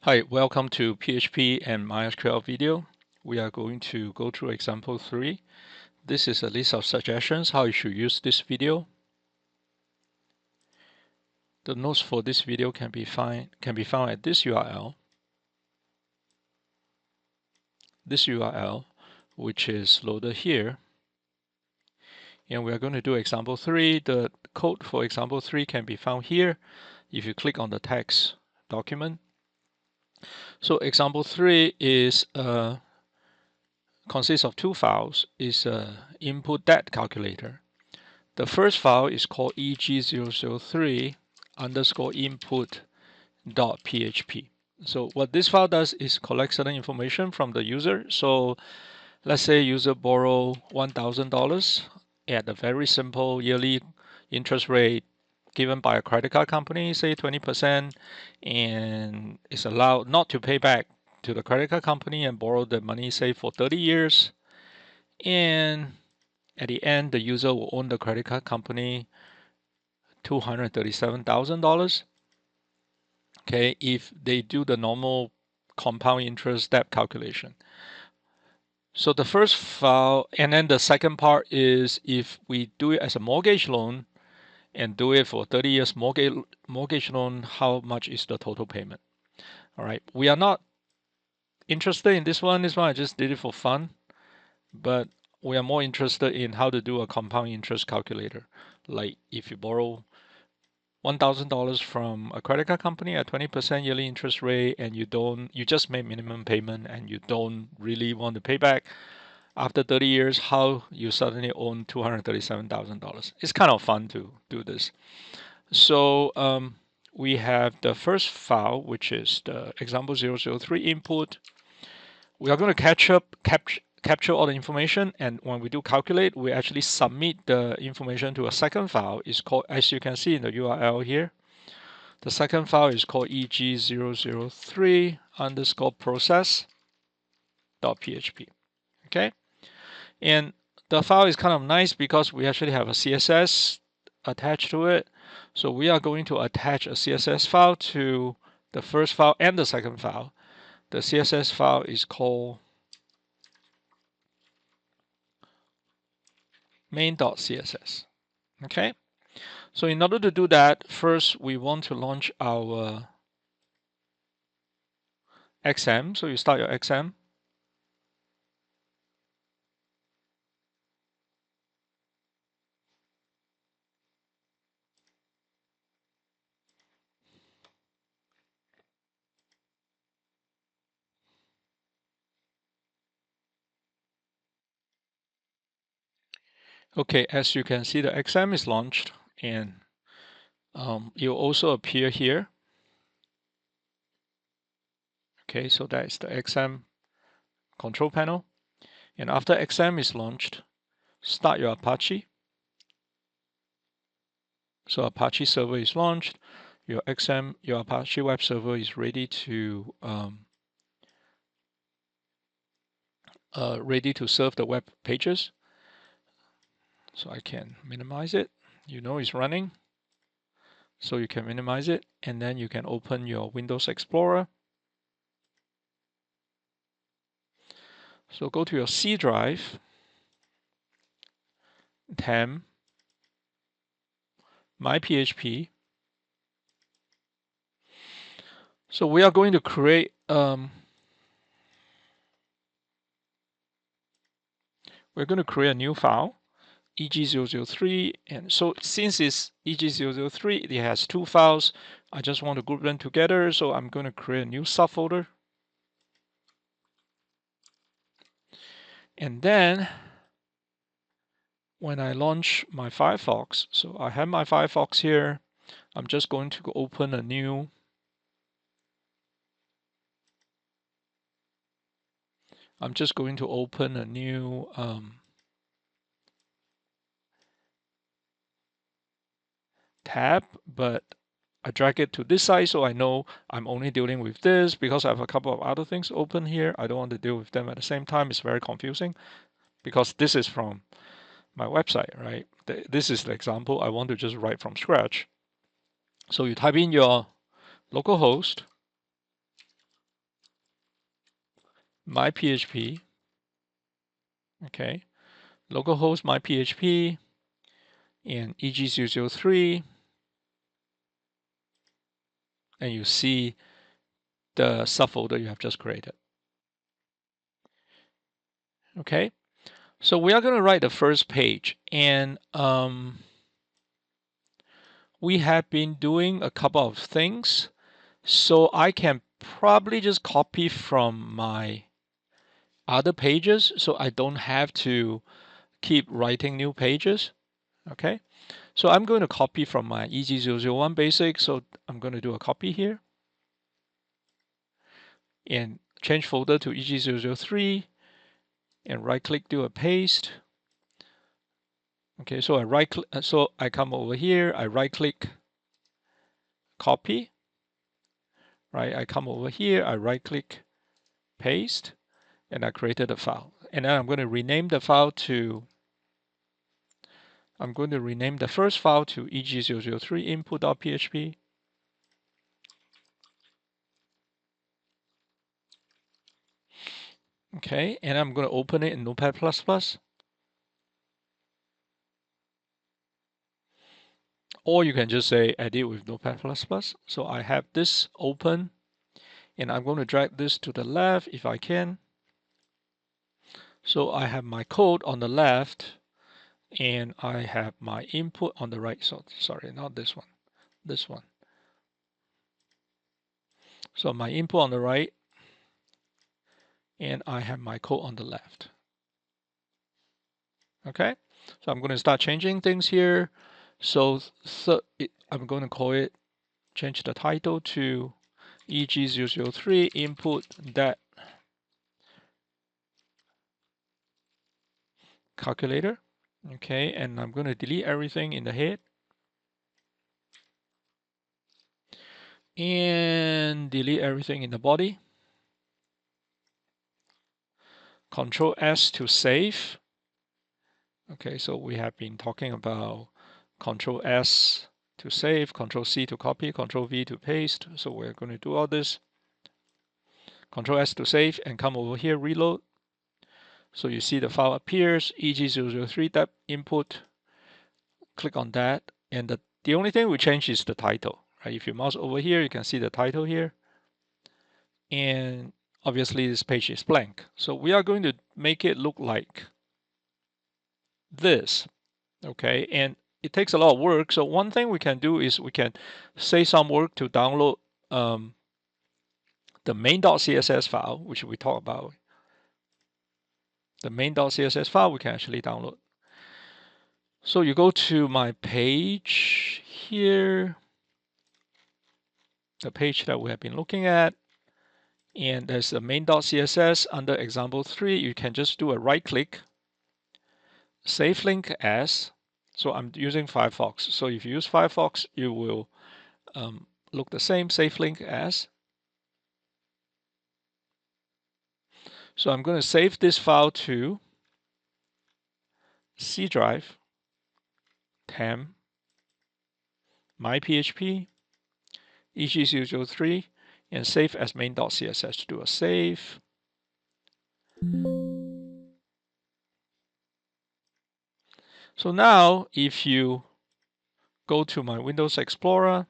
Hi, welcome to PHP and MySQL video. We are going to go through example 3. This is a list of suggestions how you should use this video. The notes for this video can be found at this URL. This URL, which is loaded here. And we are going to do example 3. The code for example 3 can be found here if you click on the text document. So example 3 is consists of two files. Is a input dat calculator. The first file is called eg003 underscore input.php. So what this file does is collect certain information from the user. So let's say user borrow $1,000 at a very simple yearly interest rate given by a credit card company, say 20%, and is allowed not to pay back to the credit card company and borrow the money, say for 30 years. And at the end, the user will own the credit card company $237,000. Okay, if they do the normal compound interest step calculation. So the first file, and then the second part is if we do it as a mortgage loan and do it for 30 years mortgage loan, how much is the total payment? All right, we are not interested in this one. This one I just did it for fun, but we are more interested in how to do a compound interest calculator. Like if you borrow $1,000 from a credit card company at 20% yearly interest rate, and you just make minimum payment and you don't really want to pay back after 30 years, how you suddenly own $237,000. It's kind of fun to do this. So we have the first file, which is the example 003 input. We are going to capture all the information, and when we do calculate, we actually submit the information to a second file. It's called, as you can see in the URL here, the second file is called eg003 underscore process.php. Okay, and the file is kind of nice because we actually have a CSS attached to it. So we are going to attach a CSS file to the first file and the second file. The CSS file is called main.css. Okay, so in order to do that, first we want to launch our XM. So you start your XM. Okay, as you can see, the XM is launched, and it will also appear here. Okay, so that is the XM control panel. And after XM is launched, start your Apache. So Apache server is launched. Your Apache web server is ready to serve the web pages. So I can minimize it. You know it's running. So you can minimize it, and then you can open your Windows Explorer. So go to your C drive, temp, myPHP. So we are going to create we're going to create a new file, eg003, and so since it's eg003, it has two files. I just want to group them together, so I'm going to create a new subfolder. And then when I launch my Firefox, so I have my Firefox here, I'm just going to open a new tab, but I drag it to this side so I know I'm only dealing with this because I have a couple of other things open here. I don't want to deal with them at the same time. It's very confusing because this is from my website, right? This is the example. I want to just write from scratch. So you type in your localhost myPHP, okay, localhost myPHP, and eg003, and you see the subfolder you have just created. Okay, so we are going to write the first page, and we have been doing a couple of things, so I can probably just copy from my other pages, so I don't have to keep writing new pages. Okay, so I'm going to copy from my eg001 basic, so I'm going to do a copy here and change folder to eg003 and right click, do a paste. Okay, so I come over here, I right click, copy, right? I come over here, I right click, paste, and I created a file. And then I'm going to rename the file to, I'm going to rename the first file to eg003 input.php. Okay, and I'm going to open it in Notepad++. Or you can just say edit with Notepad++. So I have this open, and I'm going to drag this to the left if I can. So I have my code on the left, and I have my input on the right. So sorry, not this one, this one. So my input on the right, and I have my code on the left. Okay, so I'm going to start changing things here. So I'm going to call it, change the title to eg003 input that calculator. Okay, and I'm going to delete everything in the head and delete everything in the body. Control S to save. Okay, so we have been talking about Control S to save, Control C to copy, Control V to paste. So we're going to do all this. Control S to save and come over here, reload. So you see the file appears, eg003 that input. Click on that, and the only thing we change is the title. Right? If you mouse over here, you can see the title here. And obviously this page is blank. So we are going to make it look like this. Okay, and it takes a lot of work. So one thing we can do is we can say some work to download the main.css file, which we talked about. The main.css file we can actually download. So you go to my page here, the page that we have been looking at, and there's the main.css under example 3. You can just do a right click, save link as. So I'm using Firefox. So if you use Firefox, you will look the same, save link as. So I'm going to save this file to C drive, temp, myPHP, eg003, and save as main.css. Do a save. So now if you go to my Windows Explorer,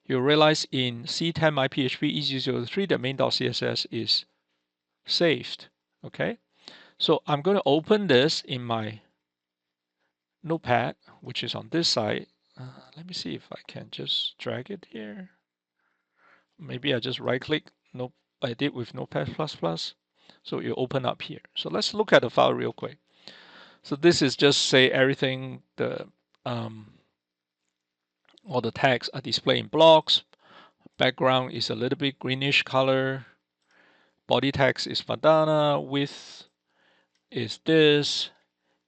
you realize in C10 myPHP eg003, the main.css is saved. Okay, so I'm going to open this in my Notepad, which is on this side. Let me see if I can just drag it here. Maybe I just right click, edit with Notepad++. So you open up here. So let's look at the file real quick. So this is just say everything, all the tags are displayed in blocks. Background is a little bit greenish color. Body text is bandana. Width is this.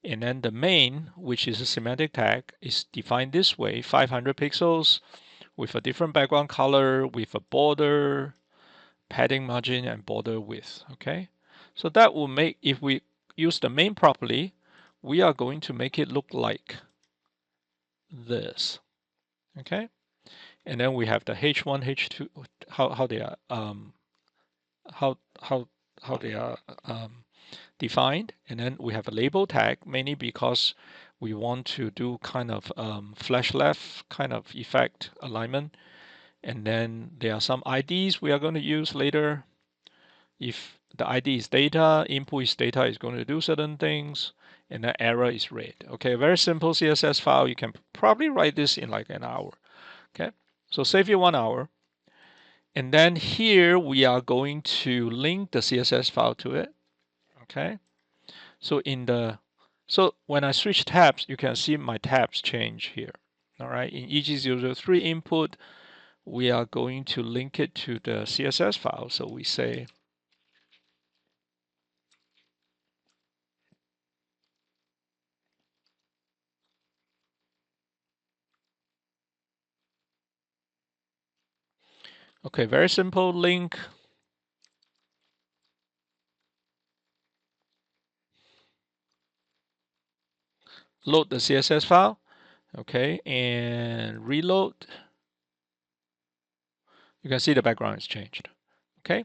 And then the main, which is a semantic tag, is defined this way, 500 pixels with a different background color, with a border, padding margin, and border width. Okay, so that will make, if we use the main properly, we are going to make it look like this. Okay, and then we have the H1, H2, how they are, how they are defined. And then we have a label tag, mainly because we want to do kind of flash left kind of effect alignment. And then there are some IDs we are going to use later. If the ID is data, input is data, is going to do certain things, and the error is red. Okay, very simple CSS file. You can probably write this in like an hour. Okay, so save you 1 hour. And then here we are going to link the CSS file to it. Okay, so when I switch tabs, you can see my tabs change here. All right, in eg003 input, we are going to link it to the CSS file. So we say okay, very simple link. Load the CSS file, okay, and reload. You can see the background is changed, okay?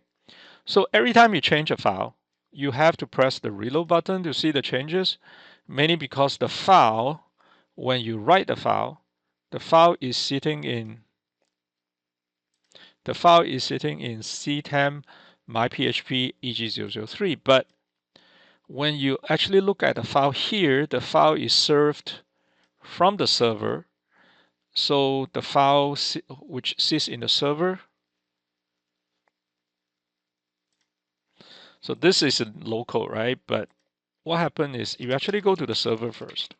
So every time you change a file, you have to press the reload button to see the changes, mainly because the file, when you write the file is sitting in ctem myPHP eg003, but when you actually look at the file here, the file is served from the server. So the file which sits in the server, so this is local, right? But what happened is you actually go to the server first,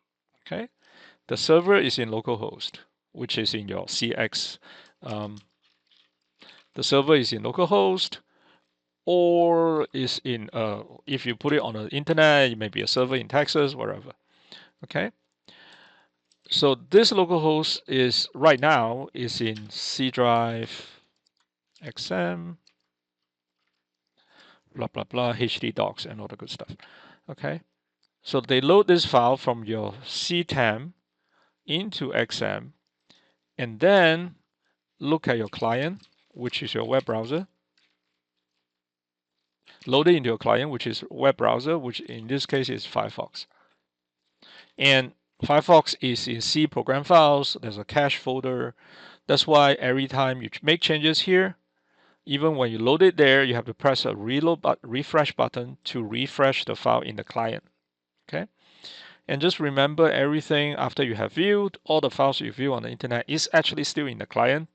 okay? The server is in localhost, which is in your CX. The server is in localhost, or is in, if you put it on the internet, it may be a server in Texas, wherever, okay? So this localhost is right now is in C drive XM, blah, blah, blah, HD docs and all the good stuff, okay? So they load this file from your CTEM into XM, and then look at your client, which is your web browser. Load it into your client, which is web browser, which in this case is Firefox. And Firefox is in C program files. There's a cache folder. That's why every time you make changes here, even when you load it there, you have to press a refresh button to refresh the file in the client. Okay. And just remember, everything after you have viewed, all the files you view on the internet is actually still in the client,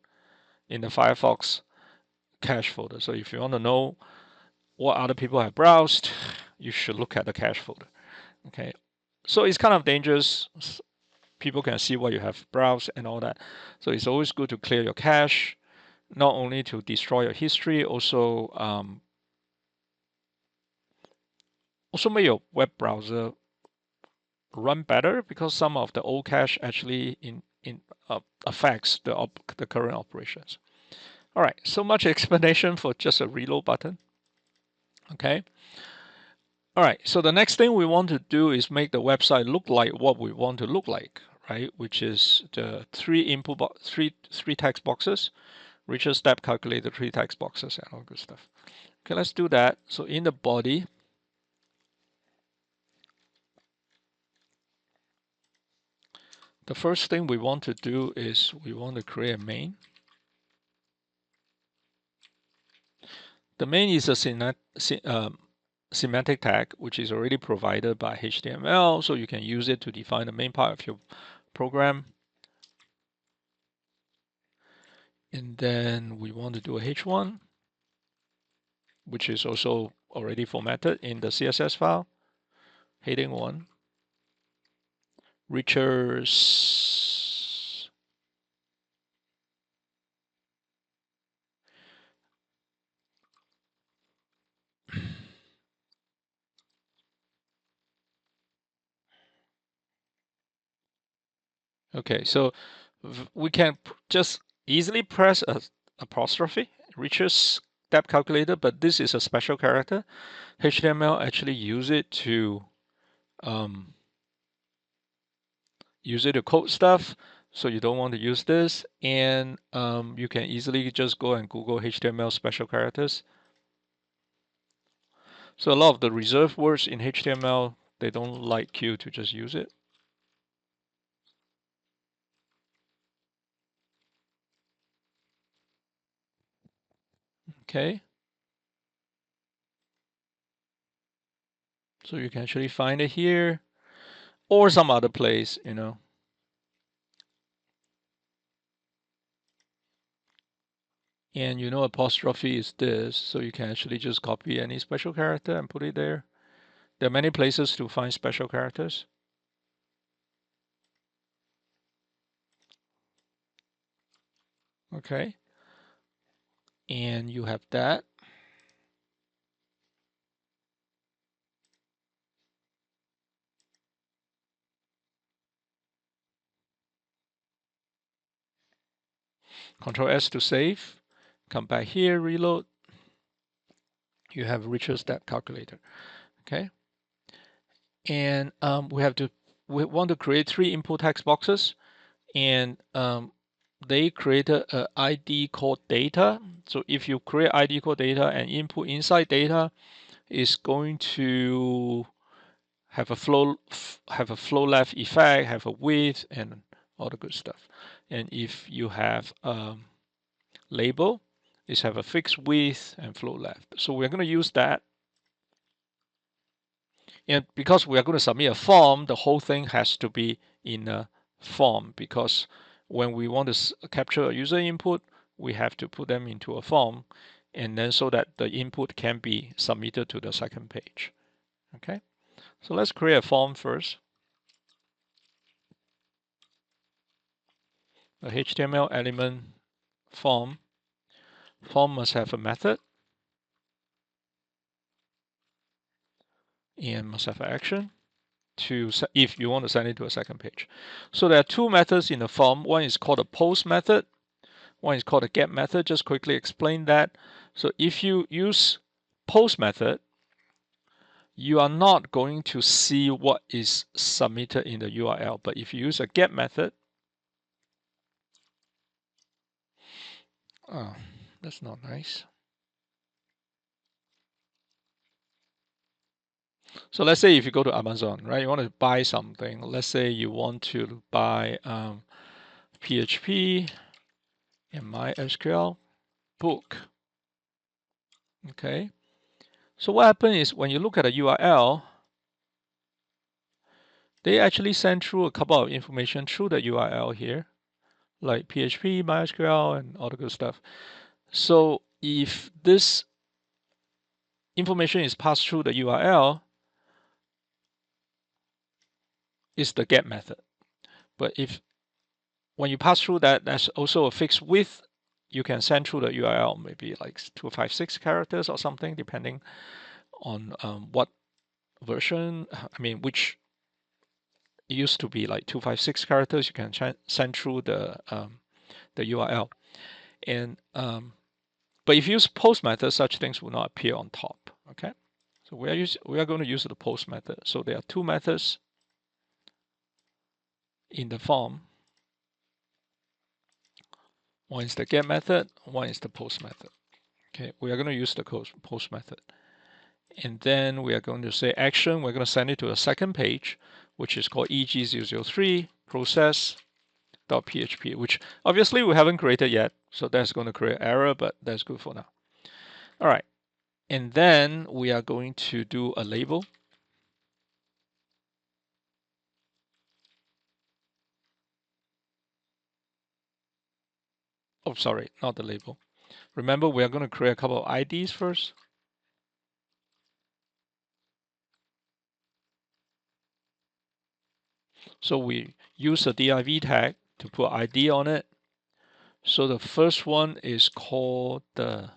in the Firefox cache folder. So if you want to know what other people have browsed, you should look at the cache folder. Okay. So it's kind of dangerous. People can see what you have browsed and all that. So it's always good to clear your cache, not only to destroy your history, also make your web browser run better, because some of the old cache actually affects the current operations. All right, so much explanation for just a reload button. Okay. All right, so the next thing we want to do is make the website look like what we want to look like, right? Which is the three text boxes, richer step calculator, 3 text boxes, and all good stuff. Okay, let's do that. So in the body, the first thing we want to do is we want to create a main. The main is a semantic tag, which is already provided by HTML, so you can use it to define the main part of your program. And then we want to do a h1, which is also already formatted in the CSS file. Heading 1, richers. Okay, so we can just easily press a apostrophe, richers step calculator, but this is a special character. HTML actually use it to code stuff, so you don't want to use this. And you can easily just go and Google HTML special characters. So a lot of the reserved words in HTML, they don't like you to just use it. Okay. So you can actually find it here or some other place, you know. And you know apostrophe is this, so you can actually just copy any special character and put it there. There are many places to find special characters. Okay. And you have that. Control S to save. Come back here, reload. You have richer step calculator. Okay. And we want to create 3 input text boxes, and they created an ID called data. So if you create ID called data and input inside data, is going to have a flow left effect, have a width, and all the good stuff. And if you have label, is have a fixed width and flow left. So we're going to use that. And because we are going to submit a form, the whole thing has to be in a form, because when we want to capture a user input, we have to put them into a form, and then so that the input can be submitted to the second page. Okay, so let's create a form first. A HTML element form. Form must have a method and must have an action to if you want to send it to a second page. So there are 2 methods in the form. One is called a post method. One is called a get method. Just quickly explain that. So if you use post method, you are not going to see what is submitted in the URL. But if you use a get method, oh, that's not nice. So let's say if you go to Amazon, right, you want to buy something. Let's say you want to buy PHP and MySQL book. Okay. So what happens is when you look at a URL, they actually send through a couple of information through the URL here, like PHP, MySQL, and all the good stuff. So if this information is passed through the URL, it's the get method. But if when you pass through that, that's also a fixed width, you can send through the URL, maybe like 256 characters or something, depending on what version, I mean, which used to be like 256 characters, you can send through the URL. And but if you use post method, such things will not appear on top. Okay, so we are going to use the post method. So there are 2 methods in the form. One is the get method, one is the post method. Okay, we are going to use the post method. And then we are going to say action. We're going to send it to a second page, which is called eg003 process.php, which obviously we haven't created yet. So that's going to create error, but that's good for now. All right. And then we are going to do a label. Oh, sorry, not the label. Remember, we are going to create a couple of IDs first. So we use a div tag to put ID on it. So the first one is called the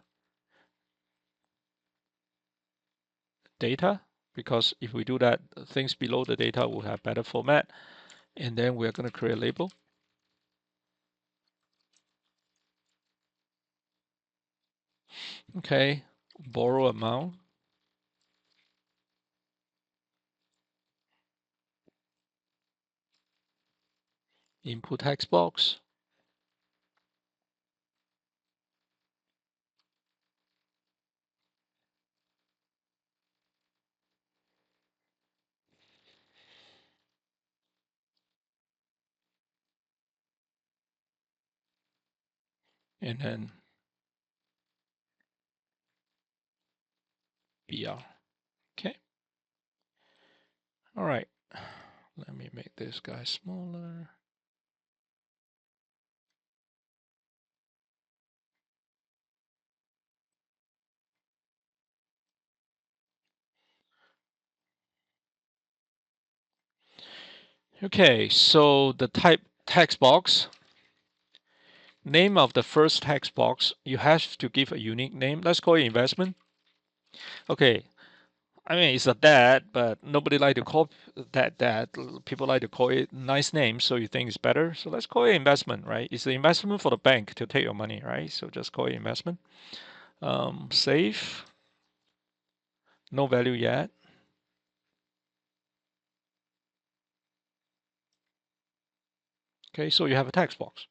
data, because if we do that, things below the data will have better format. And then we're going to create a label. Okay, borrow amount. Input text box. and then BR. Okay. All right. Let me make this guy smaller. Okay, so the type text box, name of the first text box, you have to give a unique name. Let's call it investment. Okay, I mean, it's a dad, but nobody like to call that dad. People like to call it nice names, so you think it's better. So let's call it investment, right? It's the investment for the bank to take your money, right? So just call it investment. Save. No value yet. Okay, so you have a text box.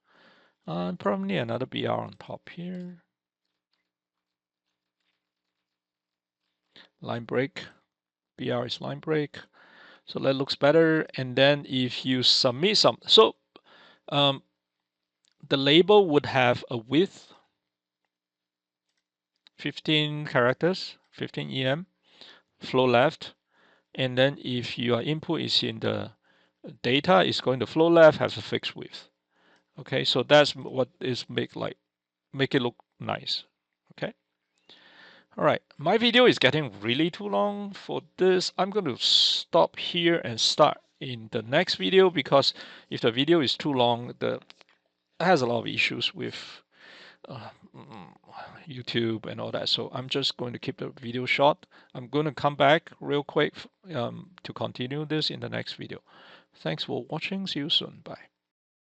Probably another BR on top here. Line break. BR is line break. So that looks better. And then if you submit some, so the label would have a width, 15 characters, 15 EM, flow left. And then if your input is in the data, it's going to flow left, has a fixed width. Okay, so that's what is make it look nice. Okay. All right, my video is getting really too long for this. I'm going to stop here and start in the next video, because if the video is too long, it has a lot of issues with uh, YouTube and all that. So I'm just going to keep the video short. I'm going to come back real quick to continue this in the next video. Thanks for watching. See you soon. Bye.